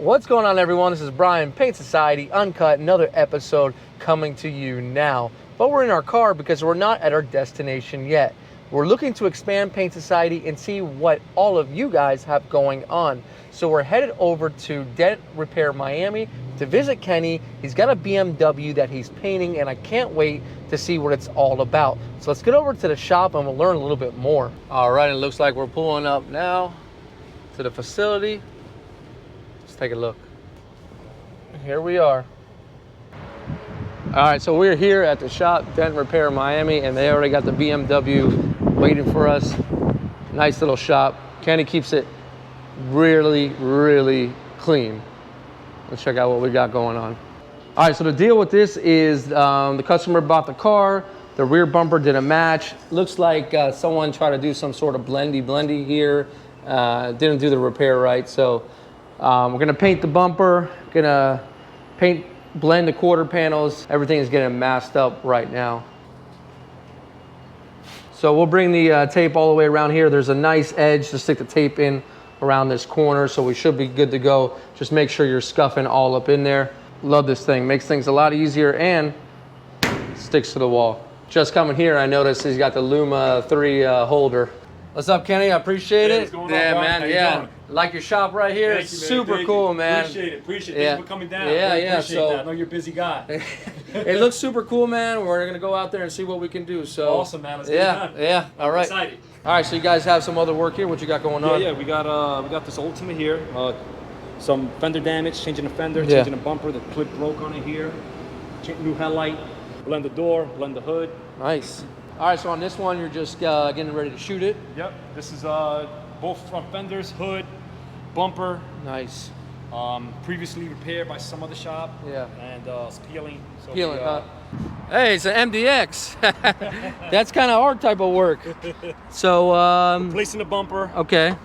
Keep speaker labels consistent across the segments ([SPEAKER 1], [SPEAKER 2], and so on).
[SPEAKER 1] What's going on, everyone? This is Brian, Paint Society, Uncut, another episode coming to you now. But we're in our car because we're not at our destination yet. We're looking to expand Paint Society and see what all of you guys have going on. So we're headed over to Dent Repair Miami to visit Kenny. He's got a BMW that he's painting, and I can't wait to see what it's all about. So let's get over to the shop and we'll learn a little bit more. All right, it looks like we're pulling up now to the facility. Let's take a look. Here we are. All right, so we're here at the shop, Dent Repair Miami, and they already got the BMW waiting for us. Nice little shop. Kenny keeps it really, really clean. Let's check out what we got going on. All right, so the deal with this is the customer bought the car, the rear bumper didn't match. Looks like someone tried to do some sort of blendy here. Didn't do the repair right, so we're gonna paint the bumper, gonna blend the quarter panels. Everything is getting masked up right now. So we'll bring the tape all the way around here. There's a nice edge to stick the tape in around this corner, so we should be good to go. Just make sure you're scuffing all up in there. Love this thing, makes things a lot easier and sticks to the wall. Just coming here, I noticed he's got the Luma III holder. What's up, Kenny? I appreciate it.
[SPEAKER 2] What's going on,
[SPEAKER 1] man. Yeah, like your shop right here.
[SPEAKER 2] Thank
[SPEAKER 1] It's
[SPEAKER 2] you, man.
[SPEAKER 1] super
[SPEAKER 2] Thank
[SPEAKER 1] cool,
[SPEAKER 2] you.
[SPEAKER 1] man.
[SPEAKER 2] Appreciate it. Appreciate it.
[SPEAKER 1] Yeah.
[SPEAKER 2] Thanks for coming down.
[SPEAKER 1] Yeah,
[SPEAKER 2] I
[SPEAKER 1] yeah.
[SPEAKER 2] appreciate
[SPEAKER 1] So
[SPEAKER 2] that. I know you're a busy guy.
[SPEAKER 1] It looks super cool, man. We're gonna go out there and see what we can do. So
[SPEAKER 2] awesome, man. Let's get it done.
[SPEAKER 1] Yeah. All right.
[SPEAKER 2] Excited.
[SPEAKER 1] All right. So you guys have some other work here. What you got going on?
[SPEAKER 2] Yeah. We got this Ultima here. Some fender damage, changing the fender,
[SPEAKER 1] Yeah.
[SPEAKER 2] changing the bumper. The clip broke on it here. New headlight. Blend the door. Blend the hood.
[SPEAKER 1] Nice. All right. So on this one, you're just getting ready to shoot it.
[SPEAKER 2] Yep. This is both front fenders, hood, bumper.
[SPEAKER 1] Nice.
[SPEAKER 2] Previously repaired by some other shop.
[SPEAKER 1] Yeah.
[SPEAKER 2] And it's peeling. So
[SPEAKER 1] Peeling, huh? Hey, it's an MDX. That's kind of our type of work. So,
[SPEAKER 2] replacing the bumper.
[SPEAKER 1] okay.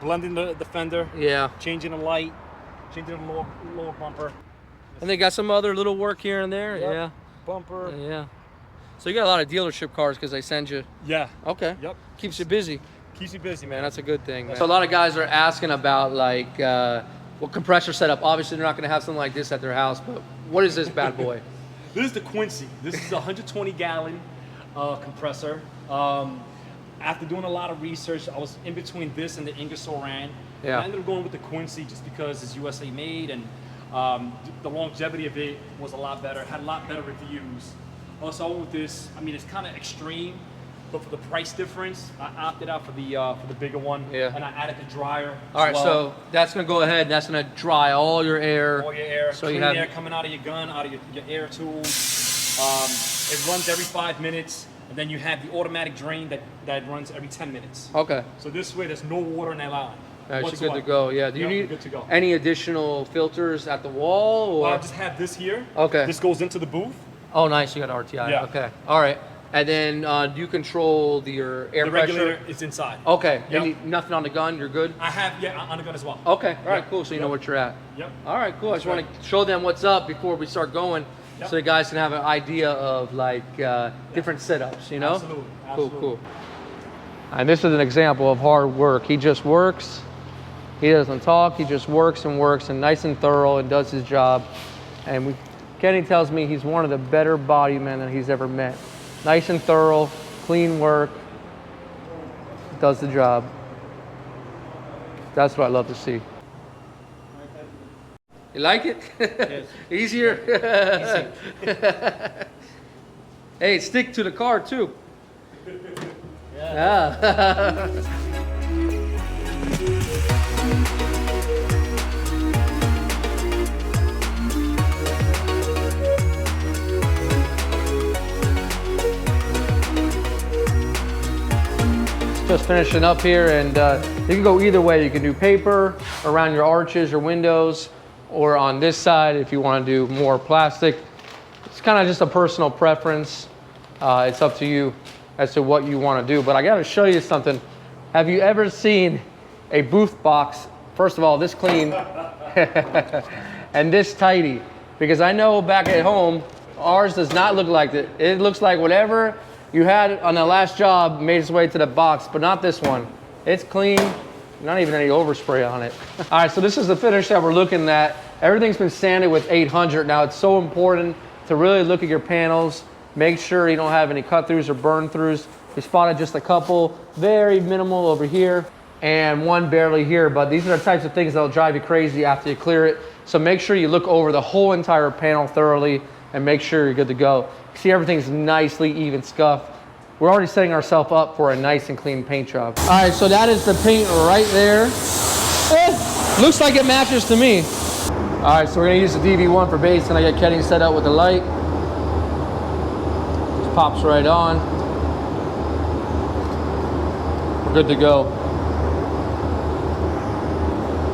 [SPEAKER 2] Blending the fender.
[SPEAKER 1] Yeah.
[SPEAKER 2] Changing the light. Changing the lower bumper.
[SPEAKER 1] And they got some other little work here and there.
[SPEAKER 2] Yep.
[SPEAKER 1] Yeah.
[SPEAKER 2] Bumper.
[SPEAKER 1] Yeah. So you got a lot of dealership cars because they send you.
[SPEAKER 2] Yeah.
[SPEAKER 1] Okay.
[SPEAKER 2] Yep.
[SPEAKER 1] Keeps you busy.
[SPEAKER 2] Keeps you busy, man.
[SPEAKER 1] Man, that's a good thing. Man. So a lot of guys are asking about like what compressor setup. Obviously, they're not going to have something like this at their house, but what is this bad boy?
[SPEAKER 2] This is the Quincy. This is a 120-gallon compressor. After doing a lot of research, I was in between this and the Ingersoll Rand.
[SPEAKER 1] Yeah.
[SPEAKER 2] I ended up going with the Quincy just because it's USA made and the longevity of it was a lot better. It had a lot better reviews. Also, I went with this. I mean, it's kind of extreme, but for the price difference, I opted out for the bigger one.
[SPEAKER 1] Yeah.
[SPEAKER 2] And I added the dryer.
[SPEAKER 1] All right, so that's gonna go ahead and that's gonna dry all your air.
[SPEAKER 2] All your air,
[SPEAKER 1] so
[SPEAKER 2] clean
[SPEAKER 1] you have
[SPEAKER 2] air coming out of your gun, out of your air tools. It runs every 5 minutes, and then you have the automatic drain that runs every 10 minutes.
[SPEAKER 1] Okay.
[SPEAKER 2] So this way, there's no water in that line.
[SPEAKER 1] That's good to go. Yeah. Do you need
[SPEAKER 2] good to go.
[SPEAKER 1] any additional filters at the wall, or?
[SPEAKER 2] I just have this here.
[SPEAKER 1] Okay.
[SPEAKER 2] This goes into the booth.
[SPEAKER 1] Oh, nice. You got RTI.
[SPEAKER 2] Yeah.
[SPEAKER 1] Okay. All right. And then do you control your air
[SPEAKER 2] The
[SPEAKER 1] pressure?
[SPEAKER 2] regulator is inside.
[SPEAKER 1] Okay.
[SPEAKER 2] Yep.
[SPEAKER 1] Nothing on the gun. You're good.
[SPEAKER 2] I have on the gun as well.
[SPEAKER 1] Okay. All right.
[SPEAKER 2] Yep.
[SPEAKER 1] Cool. So you know what you're at.
[SPEAKER 2] Yep.
[SPEAKER 1] All right. Cool. I just want to show them what's up before we start going, so the guys can have an idea of like different setups. You know.
[SPEAKER 2] Absolutely.
[SPEAKER 1] Cool. And this is an example of hard work. He just works. He doesn't talk. He just works and nice and thorough and does his job. And Kenny tells me he's one of the better body men that he's ever met. Nice and thorough, clean work, does the job. That's what I love to see. You like it?
[SPEAKER 2] Yes.
[SPEAKER 1] Easier? Easy. Hey, stick to the car too. Yeah. Just finishing up here, and you can go either way. You can do paper around your arches or windows, or on this side if you want to do more plastic. It's kind of just a personal preference. It's up to you as to what you want to do. But I got to show you something. Have you ever seen a booth box, first of all, this clean and this tidy? Because I know back at home, ours does not look like that. It looks like whatever you had on the last job made its way to the box, but not this one. It's clean, not even any overspray on it. All right, so this is the finish that we're looking at. Everything's been sanded with 800. Now it's so important to really look at your panels, make sure you don't have any cut throughs or burn throughs. We spotted just a couple, very minimal over here, and one barely here, but these are the types of things that'll drive you crazy after you clear it. So make sure you look over the whole entire panel thoroughly and make sure you're good to go. See, everything's nicely even scuffed. We're already setting ourselves up for a nice and clean paint job. All right, so that is the paint right there. Looks like it matches to me. All right, so we're gonna use the DV1 for base, and I get Kenny set up with the light. Just pops right on. We're good to go.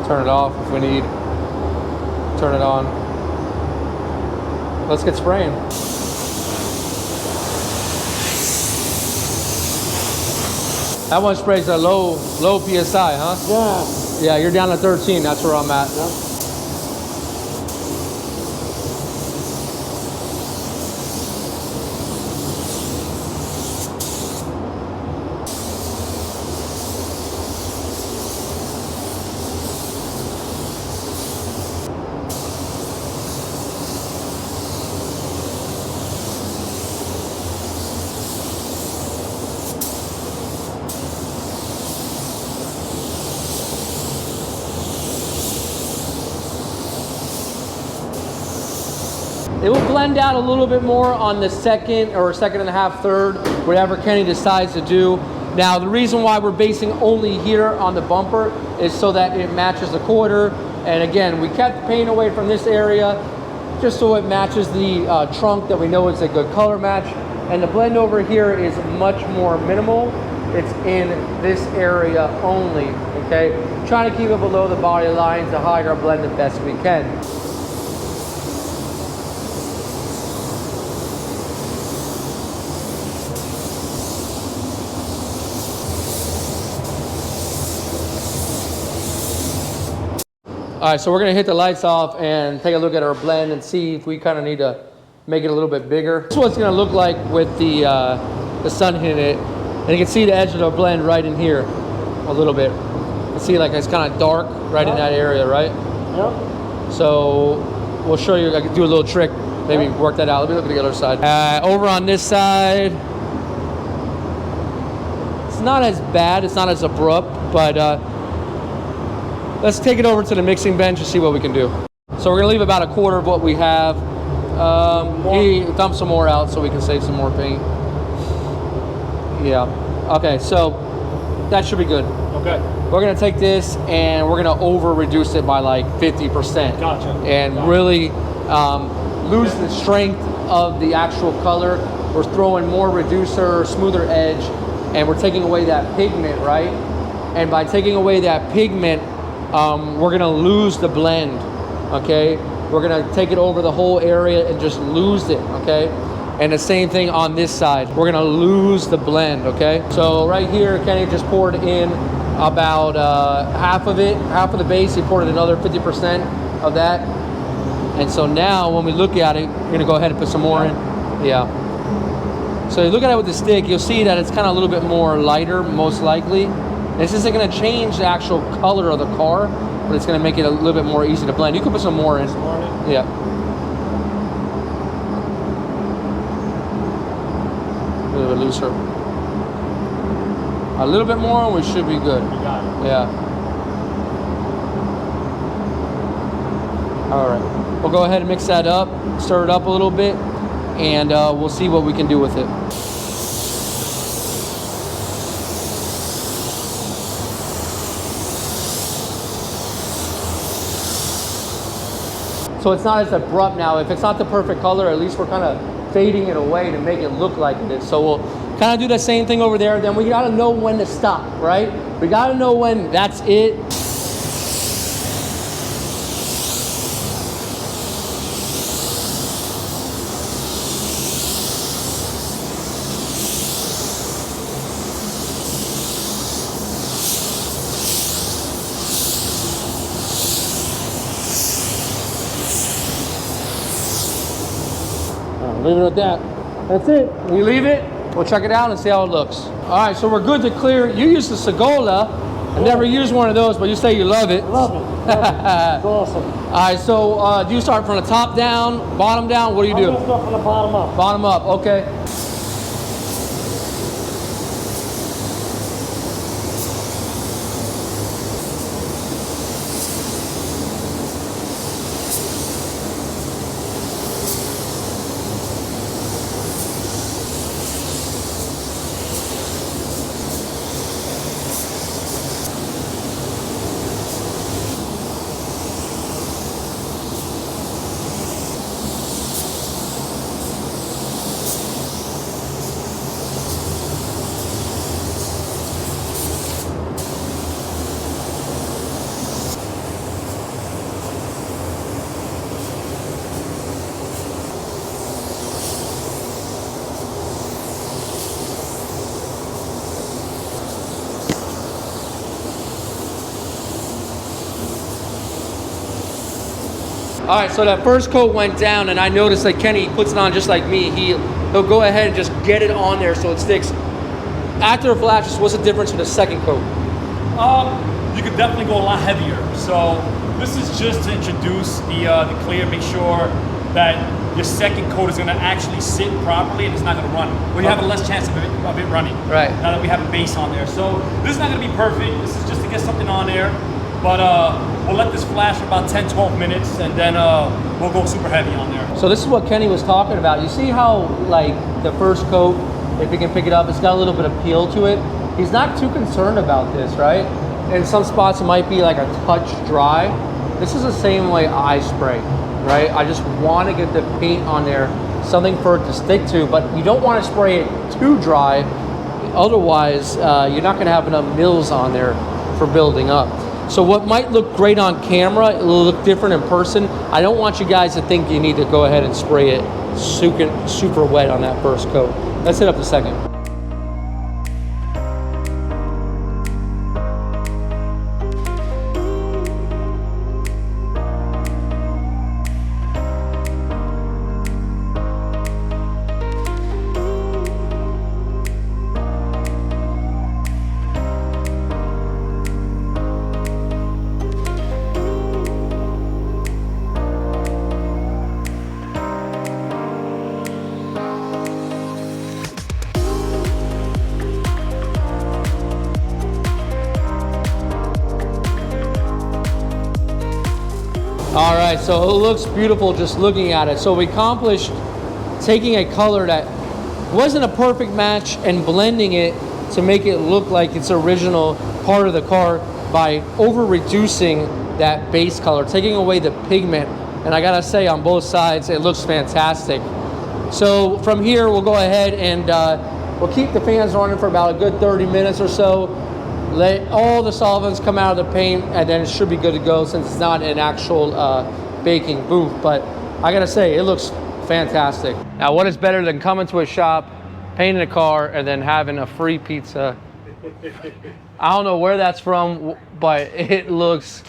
[SPEAKER 1] Turn it off if we need. Turn it on. Let's get spraying. That one sprays a low PSI, huh?
[SPEAKER 3] Yeah.
[SPEAKER 1] Yeah, you're down to 13. That's where I'm at.
[SPEAKER 3] Yep.
[SPEAKER 1] It will blend out a little bit more on the second or second and a half, third, whatever Kenny decides to do. Now, the reason why we're basing only here on the bumper is so that it matches the quarter. And again, we kept paint away from this area just so it matches the trunk that we know is a good color match. And the blend over here is much more minimal. It's in this area only, okay? Trying to keep it below the body line to hide our blend the best we can. All right, so we're gonna hit the lights off and take a look at our blend and see if we kind of need to make it a little bit bigger. This is what it's gonna look like with the sun hitting it. And you can see the edge of the blend right in here a little bit. You can see like it's kind of dark right in that area, right?
[SPEAKER 3] Yep.
[SPEAKER 1] So we'll show you, I can do a little trick, maybe work that out. Let me look at the other side. Over on this side, it's not as bad, it's not as abrupt, but let's take it over to the mixing bench and see what we can do. So we're gonna leave about a quarter of what we have. He dump some more out so we can save some more paint. Yeah, okay, so that should be good.
[SPEAKER 2] Okay.
[SPEAKER 1] We're gonna take this and we're gonna over reduce it by like 50%.
[SPEAKER 2] Gotcha.
[SPEAKER 1] And really lose the strength of the actual color. We're throwing more reducer, smoother edge, and we're taking away that pigment, right? And by taking away that pigment, we're gonna lose the blend, okay? We're gonna take it over the whole area and just lose it, okay? And the same thing on this side. We're gonna lose the blend, okay? So right here, Kenny just poured in about half of it, half of the base. He poured in another 50% of that. And so now when we look at it, we're gonna go ahead and put some more in. Yeah. So you look at it with the stick, you'll see that it's kind of a little bit more lighter, most likely. This isn't gonna change the actual color of the car, but it's gonna make it a little bit more easy to blend. You can put some more in. Yeah. A little bit looser. A little bit more and we should be good.
[SPEAKER 2] You got it.
[SPEAKER 1] Yeah. All right. We'll go ahead and mix that up, stir it up a little bit, and we'll see what we can do with it. So it's not as abrupt now. If it's not the perfect color, at least we're kind of fading it away to make it look like it is. So we'll kind of do the same thing over there. Then we gotta know when to stop, right? We gotta know when that's it. Leave it at that. That's it. We leave it. We'll check it out and see how it looks. All right, so we're good to clear. You use the Sagola. I never used one of those, but you say you love it.
[SPEAKER 3] Love it. It's awesome.
[SPEAKER 1] All right, so do you start from the top down, bottom down? What do you do?
[SPEAKER 3] I'm gonna start from the bottom up.
[SPEAKER 1] Bottom up, okay. All right, so that first coat went down, and I noticed that Kenny puts it on just like me. He'll go ahead and just get it on there so it sticks. After the flashes, what's the difference with the second coat?
[SPEAKER 2] You could definitely go a lot heavier. So this is just to introduce the clear, make sure that your second coat is going to actually sit properly and it's not going to run. Well, you have a less chance of it running.
[SPEAKER 1] Right.
[SPEAKER 2] Now that we have a base on there. So this is not going to be perfect. This is just to get something on there. But we'll let this flash for about 10, 12 minutes and then we'll go super heavy on there.
[SPEAKER 1] So this is what Kenny was talking about. You see how, like, the first coat, if you can pick it up, it's got a little bit of peel to it. He's not too concerned about this, right? In some spots it might be like a touch dry. This is the same way I spray, right? I just want to get the paint on there, something for it to stick to, but you don't want to spray it too dry. Otherwise, you're not going to have enough mils on there for building up. So what might look great on camera, it will look different in person. I don't want you guys to think you need to go ahead and spray it super wet on that first coat. Let's hit up the second. All right, so it looks beautiful just looking at it. So we accomplished taking a color that wasn't a perfect match and blending it to make it look like it's original part of the car by over reducing that base color, taking away the pigment. And I gotta say, on both sides, it looks fantastic. So from here, we'll go ahead and we'll keep the fans running for about a good 30 minutes or so. Let all the solvents come out of the paint, and then it should be good to go since it's not an actual baking booth. But I gotta say, it looks fantastic. Now, what is better than coming to a shop, painting a car, and then having a free pizza? I don't know where that's from, but it looks,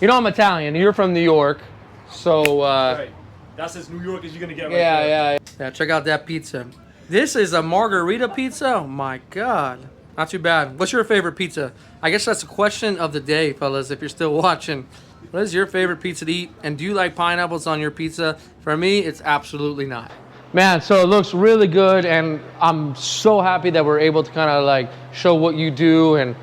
[SPEAKER 1] you know, I'm Italian, you're from New York, so
[SPEAKER 2] Right. That's as New York as you're gonna get right
[SPEAKER 1] yeah, check out that pizza. This is a margarita pizza. Oh my God. Not too bad. What's your favorite pizza? I guess that's a question of the day, fellas, if you're still watching. What is your favorite pizza to eat? And do you like pineapples on your pizza? For me, it's absolutely not. Man, so it looks really good, and I'm so happy that we're able to kind of like show what you do and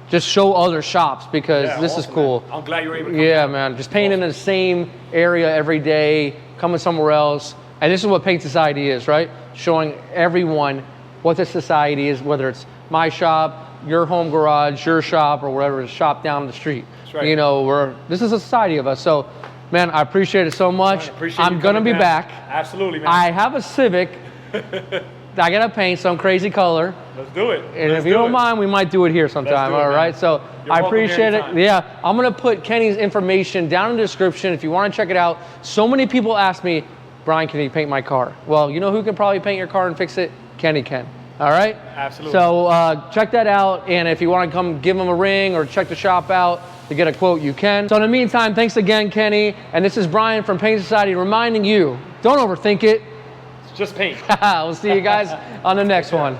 [SPEAKER 1] just show other shops, because this is cool.
[SPEAKER 2] Man. I'm glad you're able to come
[SPEAKER 1] Yeah,
[SPEAKER 2] down.
[SPEAKER 1] man. Just painting in the same area every day, coming somewhere else. And this is what Paint Society is, right? Showing everyone what the society is, whether it's my shop, your home garage, your shop, or whatever, shop down the street.
[SPEAKER 2] That's right.
[SPEAKER 1] You know, this is a society of us. So, man, I appreciate it so much. I'm gonna be back.
[SPEAKER 2] Absolutely, man.
[SPEAKER 1] I have a Civic. I gotta paint some crazy color.
[SPEAKER 2] Let's do it.
[SPEAKER 1] And if you don't mind, we might do it here sometime. All right. So I appreciate it. Yeah, I'm gonna put Kenny's information down in the description if you want to check it out. So many people ask me, Brian, can you paint my car? Well, you know who can probably paint your car and fix it? Kenny can. All right?
[SPEAKER 2] Absolutely.
[SPEAKER 1] So check that out, and if you want to come give him a ring or check the shop out to get a quote, you can. So in the meantime, thanks again, Kenny. And this is Brian from Paint Society reminding you, don't overthink it.
[SPEAKER 2] Just paint.
[SPEAKER 1] We'll see you guys on the next one.